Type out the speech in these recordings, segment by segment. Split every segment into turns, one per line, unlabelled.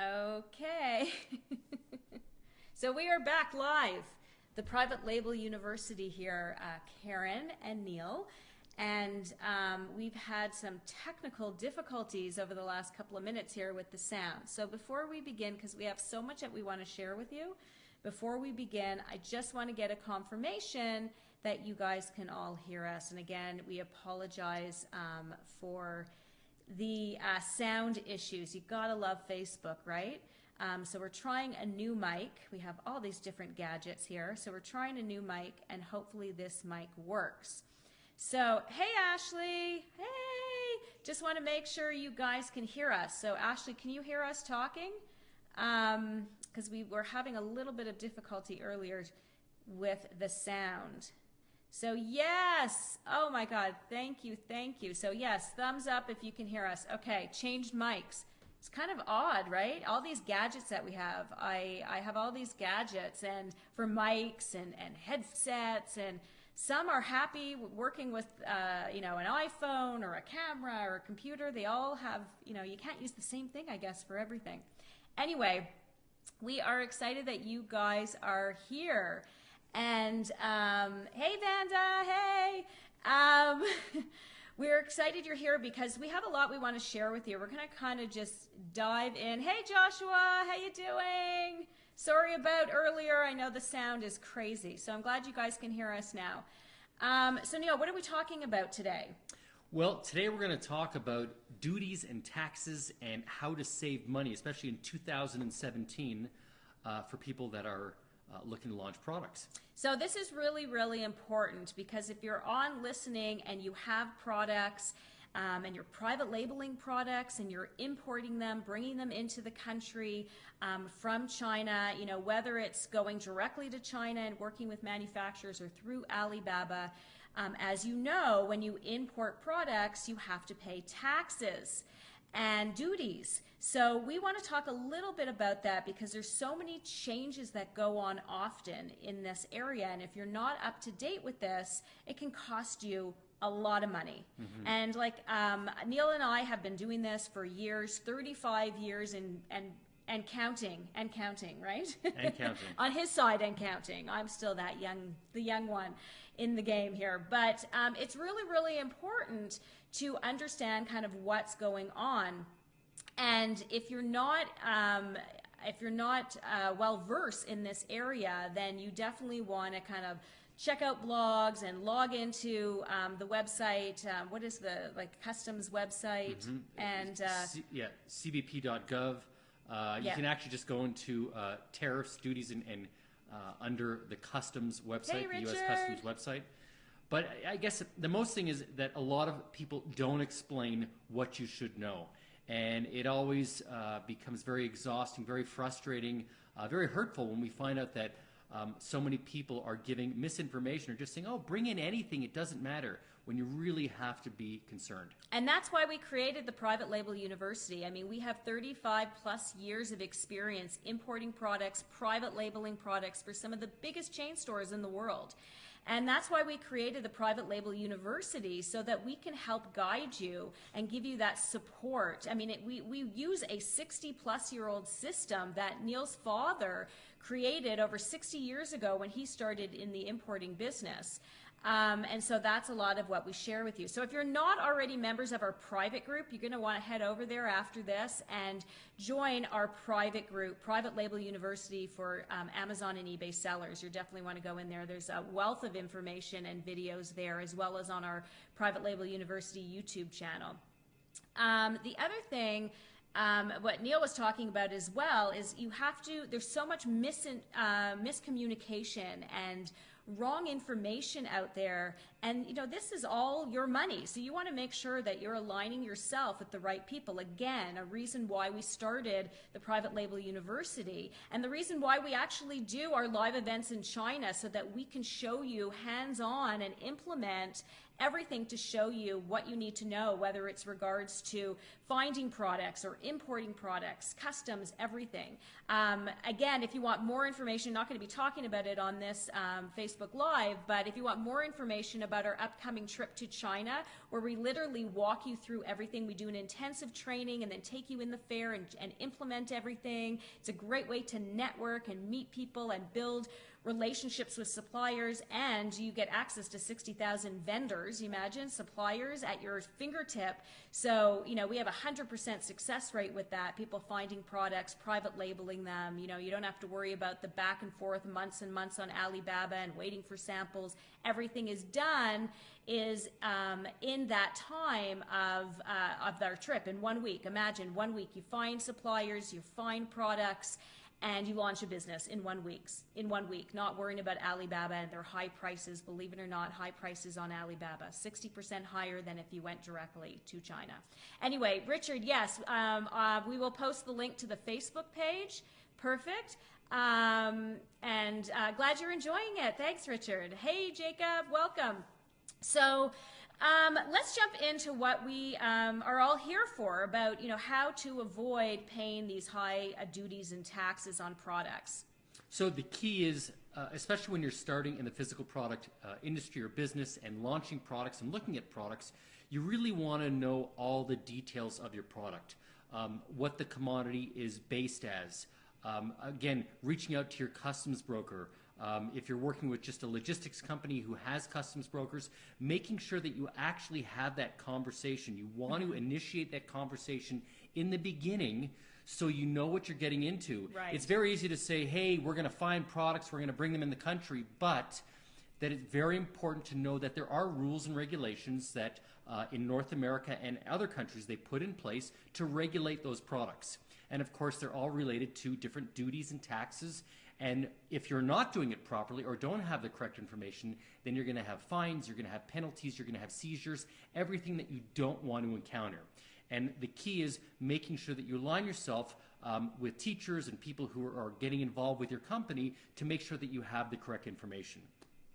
Okay. So we are back live. The Private Label University here, Karen and Neil. And we've had some technical difficulties over the last couple of minutes here with the sound. So before we begin, because we have so much that we want to share with you, before we begin, I just want to get a confirmation that you guys can all hear us. And again, we apologize for the sound issues. You gotta love Facebook, right? So we're trying a new mic. We have all these different gadgets here. So we're trying a new mic, and hopefully this mic works. So, hey Ashley, hey! Just want to make sure you guys can hear us. So Ashley, can you hear us talking? Because we were having a little bit of difficulty earlier with the sound. So yes, oh my God, thank you, thank you. So yes, thumbs up if you can hear us. Okay, changed mics. It's kind of odd, right? All these gadgets that we have. I have all these gadgets and for mics and headsets, and some are happy working with an iPhone or a camera or a computer. They all have, you can't use the same thing, I guess, for everything. Anyway, we are excited that you guys are here. And hey Vanda, hey! We're excited you're here because we have a lot we want to share with you. We're going to kind of just dive in. Hey Joshua, how you doing? Sorry about earlier. I know the sound is crazy, so I'm glad you guys can hear us now. So Neil, what are we talking about today?
Well, today we're going to talk about duties and taxes and how to save money, especially in 2017 for people that are looking to launch products.
So this is really, really important because if you're on listening and you have products and you're private labeling products and you're importing them, bringing them into the country from China, whether it's going directly to China and working with manufacturers or through Alibaba, as you know, when you import products, you have to pay taxes and duties. So we want to talk a little bit about that because there's so many changes that go on often in this area, and if you're not up to date with this, it can cost you a lot of money. Mm-hmm. And like Neil and I have been doing this for years, 35 years and counting, right?
And counting.
On his side and counting. I'm still the young one in the game here. But it's really, really important to understand kind of what's going on. And if you're not well versed in this area, then you definitely want to kind of check out blogs and log into the website. What is the customs website? Mm-hmm. And
cbp.gov. You can actually just go into tariffs, duties, and under the customs website, the U.S. Customs website. But I guess the most thing is that a lot of people don't explain what you should know. And it always becomes very exhausting, very frustrating, very hurtful when we find out that so many people are giving misinformation or just saying, oh, bring in anything, it doesn't matter, when you really have to be concerned.
And that's why we created the Private Label University. I mean, we have 35 plus years of experience importing products, private labeling products for some of the biggest chain stores in the world. And that's why we created the Private Label University, so that we can help guide you and give you that support. I mean, we use a 60-plus-year-old system that Neil's father created over 60 years ago when he started in the importing business. And so that's a lot of what we share with you. So if you're not already members of our private group, you're going to want to head over there after this and join our private group, Private Label University for Amazon and eBay sellers. You definitely want to go in there. There's a wealth of information and videos there, as well as on our Private Label University YouTube channel. The other thing, what Neil was talking about as well, is there's so much miscommunication and wrong information out there, and this is all your money, so you want to make sure that you're aligning yourself with the right people. Again, a reason why we started the Private Label University, and the reason why we actually do our live events in China, so that we can show you hands-on and implement everything to show you what you need to know, whether it's regards to finding products or importing products, customs, everything. Again, if you want more information, not going to be talking about it on this Facebook Live, but if you want more information about our upcoming trip to China, where we literally walk you through everything, we do an intensive training and then take you in the fair and implement everything. It's a great way to network and meet people and build relationships with suppliers, and you get access to 60,000 vendors, imagine, suppliers at your fingertip. So, you know, we have a 100% success rate with that, people finding products, private labeling them. You know, you don't have to worry about the back and forth months and months on Alibaba and waiting for samples. Everything is done in that time of our trip in 1 week. Imagine 1 week, you find suppliers, you find products, and you launch a business in 1 week, not worrying about Alibaba and their high prices. Believe it or not, high prices on Alibaba, 60% higher than if you went directly to China. Anyway, Richard, yes, we will post the link to the Facebook page. Perfect. And glad you're enjoying it. Thanks, Richard. Hey, Jacob, welcome. So let's jump into what we are all here for, about, you know, how to avoid paying these high duties and taxes on products.
So the key is, especially when you're starting in the physical product industry or business and launching products and looking at products, you really want to know all the details of your product, what the commodity is based as. Again, reaching out to your customs broker. If you're working with just a logistics company who has customs brokers, making sure that you actually have that conversation. You want to initiate that conversation in the beginning so you know what you're getting into.
Right.
It's very easy to say, hey, we're going to find products, we're going to bring them in the country, but that it's very important to know that there are rules and regulations that in North America and other countries they put in place to regulate those products. And of course, they're all related to different duties and taxes. And if you're not doing it properly or don't have the correct information, then you're going to have fines, you're going to have penalties, you're going to have seizures, everything that you don't want to encounter. And the key is making sure that you align yourself with teachers and people who are getting involved with your company to make sure that you have the correct information.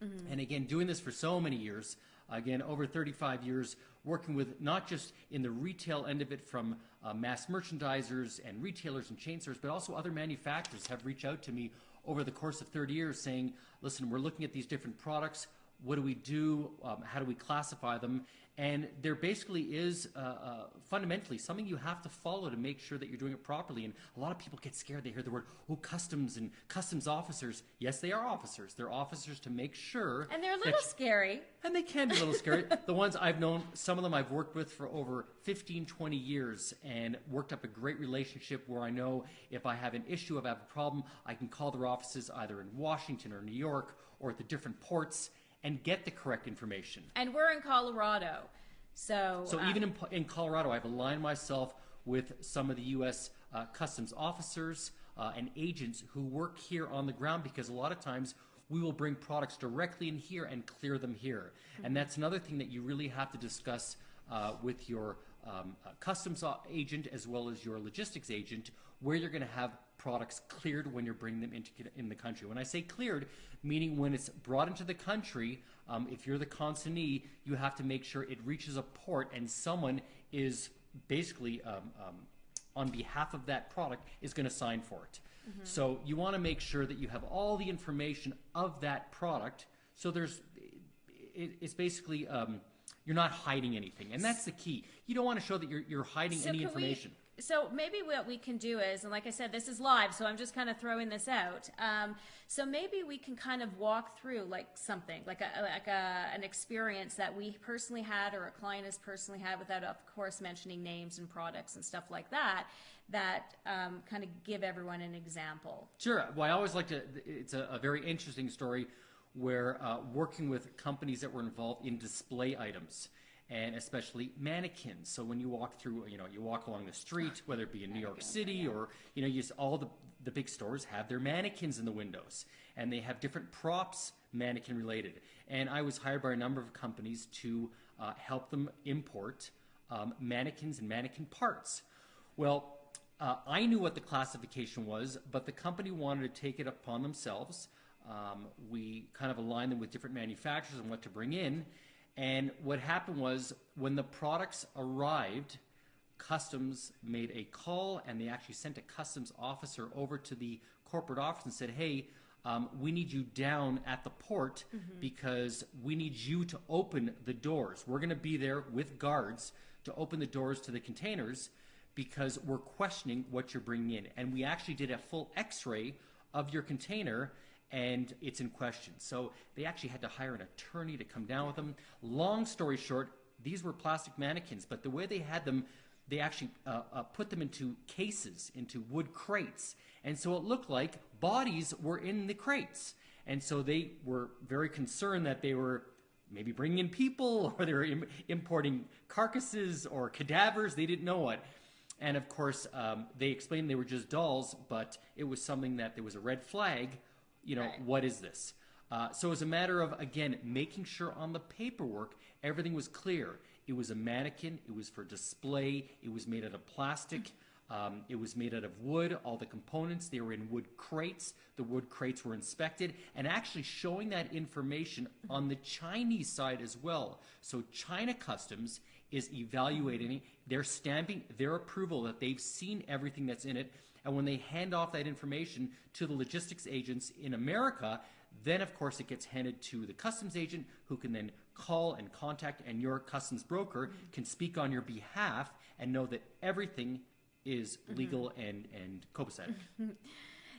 Mm-hmm. And again, doing this for so many years, again, over 35 years, working with not just in the retail end of it from mass merchandisers and retailers and chain stores, but also other manufacturers have reached out to me over the course of 30 years saying, listen, we're looking at these different products. What do we do? How do we classify them? And there basically is fundamentally something you have to follow to make sure that you're doing it properly. And a lot of people get scared. They hear the word, oh, customs and customs officers. Yes, they are officers. They're officers to make sure.
And they're a little scary.
And they can be a little scary. The ones I've known, some of them I've worked with for over 15, 20 years and worked up a great relationship where I know if I have an issue, if I have a problem, I can call their offices either in Washington or New York or at the different ports and get the correct information.
And we're in Colorado. So
even in Colorado, I've aligned myself with some of the U.S. customs officers and agents who work here on the ground, because a lot of times we will bring products directly in here and clear them here. Mm-hmm. And that's another thing that you really have to discuss with your customs agent as well as your logistics agent, where you're going to have products cleared when you're bringing them in the country. When I say cleared, meaning when it's brought into the country, if you're the consignee, you have to make sure it reaches a port and someone is basically on behalf of that product is going to sign for it. Mm-hmm. So you want to make sure that you have all the information of that product. So it's basically you're not hiding anything, and that's the key. You don't want to show that you're hiding any information.
So maybe what we can do is, and like I said, this is live, so I'm just kind of throwing this out. So maybe we can kind of walk through like something, like an experience that we personally had or a client has personally had, without, of course, mentioning names and products and stuff like that, that kind of give everyone an example.
Sure. Well, I always like to, it's a very interesting story where working with companies that were involved in display items, and especially mannequins. So when you walk through, you walk along the street, whether it be in New York City or, all the big stores have their mannequins in the windows, and they have different props, mannequin related. And I was hired by a number of companies to help them import mannequins and mannequin parts. Well, I knew what the classification was, but the company wanted to take it upon themselves. We kind of aligned them with different manufacturers and what to bring in. And what happened was when the products arrived, Customs made a call, and they actually sent a customs officer over to the corporate office and said, hey, we need you down at the port because we need you to open the doors. We're going to be there with guards to open the doors to the containers because we're questioning what you're bringing in. And we actually did a full x-ray of your container, and it's in question. So they actually had to hire an attorney to come down with them. Long story short, these were plastic mannequins, but the way they had them, they actually put them into cases, into wood crates. And so it looked like bodies were in the crates. And so they were very concerned that they were maybe bringing in people, or they were importing carcasses or cadavers. They didn't know what. And of course, they explained they were just dolls, but it was something that there was a red flag. You know, right. What is this? So it was a matter of, again, making sure on the paperwork everything was clear. It was a mannequin. It was for display. It was made out of plastic. It was made out of wood. All the components, they were in wood crates. The wood crates were inspected, and actually showing that information on the Chinese side as well. So China Customs is evaluating, they're stamping their approval that they've seen everything that's in it. And when they hand off that information to the logistics agents in America, then of course it gets handed to the customs agent, who can then call and contact, and your customs broker can speak on your behalf and know that everything is legal and copacetic.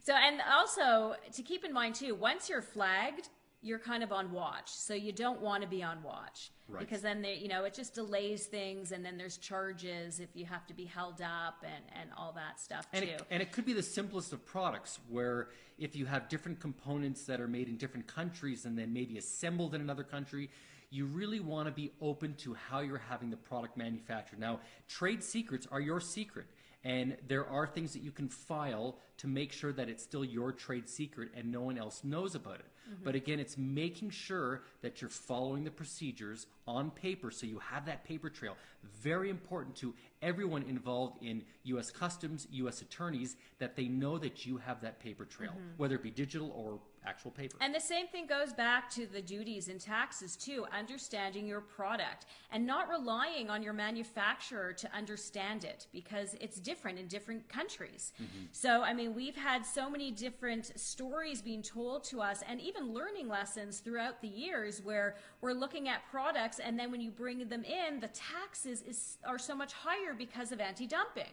So, and also to keep in mind too, once you're flagged, you're kind of on watch. So you don't want to be on watch, right? Because then they, you know, it just delays things, and then there's charges if you have to be held up and all that stuff too.
And it could be the simplest of products, where if you have different components that are made in different countries and then maybe assembled in another country, you really want to be open to how you're having the product manufactured. Now, trade secrets are your secret. And there are things that you can file to make sure that it's still your trade secret and no one else knows about it. But again, it's making sure that you're following the procedures on paper, so you have that paper trail. Very important to everyone involved in U.S. Customs, U.S. attorneys, that they know that you have that paper trail, whether it be digital or actual paper.
And the same thing goes back to the duties and taxes too, understanding your product and not relying on your manufacturer to understand it, because it's different in different countries. So, I mean, we've had so many different stories being told to us, and even learning lessons throughout the years, where we're looking at products, and then when you bring them in, the taxes are so much higher because of anti-dumping.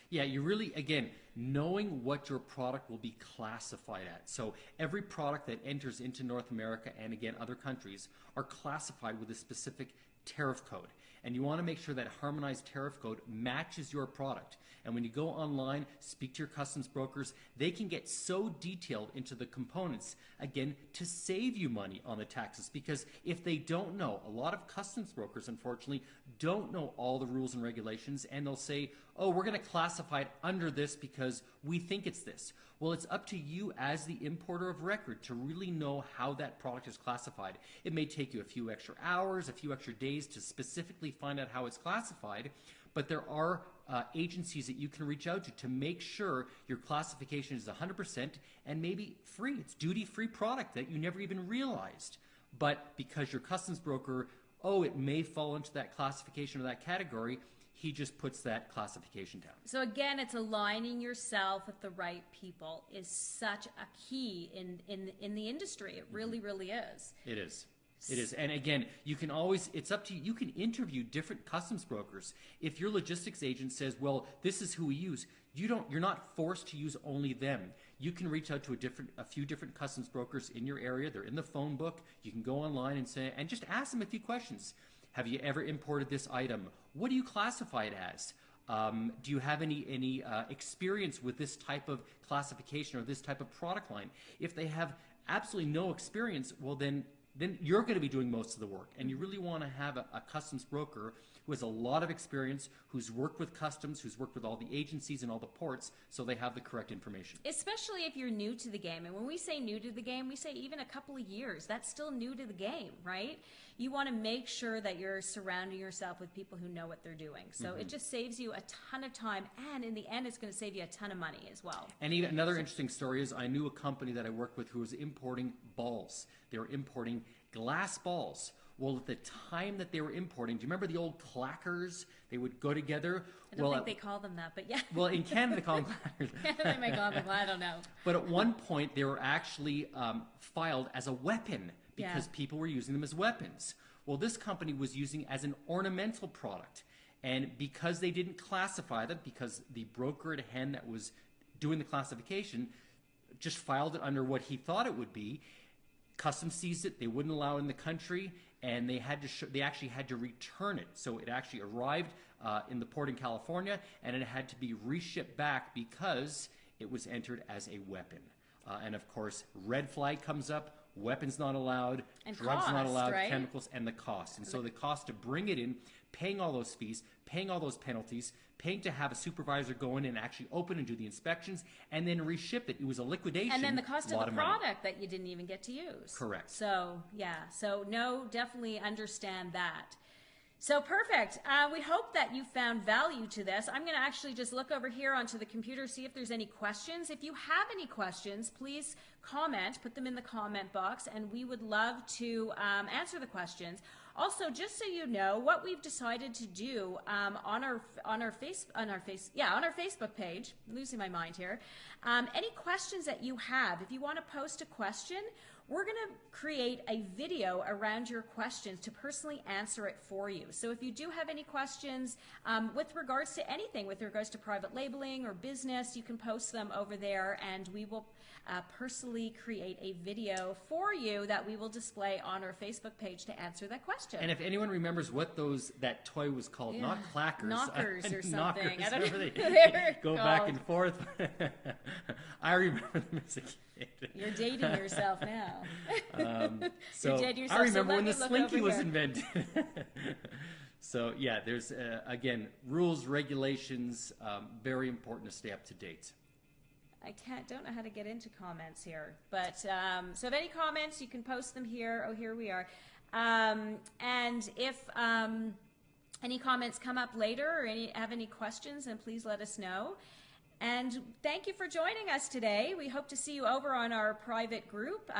Yeah, you really, again, knowing what your product will be classified at. So every product that enters into North America, and again other countries, are classified with a specific tariff code. And you want to make sure that harmonized tariff code matches your product. And when you go online, speak to your customs brokers, they can get so detailed into the components, again, to save you money on the taxes. Because if they don't know, a lot of customs brokers, unfortunately, don't know all the rules and regulations, and they'll say, oh, we're going to classify it under this because we think it's this. Well, it's up to you as the importer of record to really know how that product is classified. It may take you a few extra hours, a few extra days to specifically find out how it's classified, but there are agencies that you can reach out to make sure your classification is 100% and maybe free. It's duty-free product that you never even realized. But because your customs broker, oh, it may fall into that classification or that category, he just puts that classification down.
So again, it's aligning yourself with the right people is such a key in the industry. It really, really is.
It is. It is. And again, you can always, it's up to you. You can interview different customs brokers. If your logistics agent says, well, this is who we use, you're not forced to use only them. You can reach out to a few different customs brokers in your area. They're in the phone book. You can go online and just ask them a few questions. Have you ever imported this item? What do you classify it as? Do you have any experience with this type of classification or this type of product line? If they have absolutely no experience, well then you're going to be doing most of the work. And you really want to have a customs broker who has a lot of experience, who's worked with customs, who's worked with all the agencies and all the ports, so they have the correct information.
Especially if you're new to the game. And when we say new to the game, we say even a couple of years. That's still new to the game, right? You want to make sure that you're surrounding yourself with people who know what they're doing. So it just saves you a ton of time, and in the end, it's going to save you a ton of money as well.
And even another interesting story is I knew a company that I worked with who was importing balls. They were importing glass balls. Well, at the time that they were importing, do you remember the old clackers? They would go together.
I don't think they call them that, but yeah.
Well, in Canada, they call them clackers.
They may call them, I don't know.
But at one point, they were actually filed as a weapon because people were using them as weapons. Well, this company was using as an ornamental product. And because they didn't classify them, because the broker at hen that was doing the classification just filed it under what he thought it would be, Customs seized it, they wouldn't allow it in the country, and they actually had to return it. So it actually arrived in the port in California, and it had to be reshipped back because it was entered as a weapon. And of course, red flag comes up, weapons not allowed,
and
drugs
cost,
not allowed,
right?
chemicals, and the cost. And so the cost to bring it in, paying all those fees, paying all those penalties, paying to have a supervisor go in and actually open and do the inspections, and then reship it. It was a liquidation.
And then the cost of the
money.
product that you didn't even get to use.
Correct.
So, yeah. So, no, definitely understand that. So perfect. We hope that you found value to this. I'm going to actually just look over here onto the computer, see if there's any questions. If you have any questions, please comment, put them in the comment box, and we would love to answer the questions. Also, just so you know, what we've decided to do on our Facebook page. I'm losing my mind here. Any questions that you have, if you want to post a question, we're going to create a video around your questions to personally answer it for you. So if you do have any questions with regards to anything, with regards to private labeling or business, you can post them over there, and we will personally create a video for you that we will display on our Facebook page to answer that question.
And if anyone remembers what that toy was called, not clackers.
Knockers or something.
Knockers,
I don't know.
They go back and forth. I remember them as a kid.
You're dating yourself now.
So
You're dating yourself.
I remember
so
when the Slinky was
here.
invented. So yeah, there's again rules, regulations, very important to stay up to date.
I don't know how to get into comments here, but so if any comments, you can post them here. Oh, here we are. And if any comments come up later or have any questions, then please let us know. And thank you for joining us today. We hope to see you over on our private group,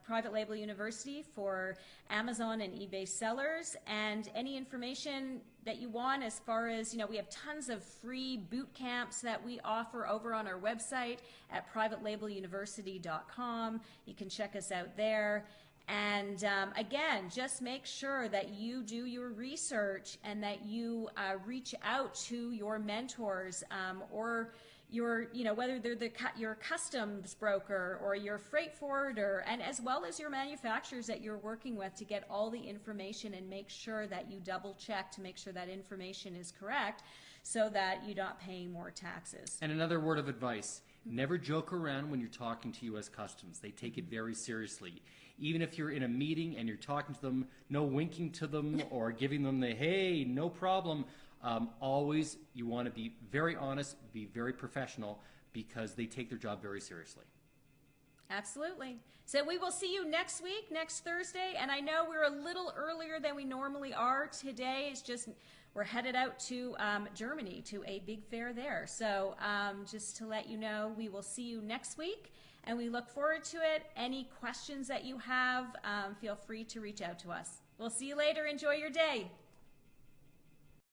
Private Label University, for Amazon and eBay sellers. And any information that you want as far as, we have tons of free boot camps that we offer over on our website at privatelabeluniversity.com. You can check us out there. And again, just make sure that you do your research and that you reach out to your mentors or your, whether they're your customs broker or your freight forwarder, and as well as your manufacturers that you're working with, to get all the information and make sure that you double check to make sure that information is correct so that you're not paying more taxes.
And another word of advice, never joke around when you're talking to U.S. Customs. They take it very seriously. Even if you're in a meeting and you're talking to them, no winking to them or giving them the, hey, no problem. Always, you want to be very honest, be very professional, because they take their job very seriously.
Absolutely. So we will see you next week, next Thursday. And I know we're a little earlier than we normally are today. It's just we're headed out to Germany to a big fair there. So just to let you know, we will see you next week, and we look forward to it. Any questions that you have, feel free to reach out to us. We'll see you later. Enjoy your day.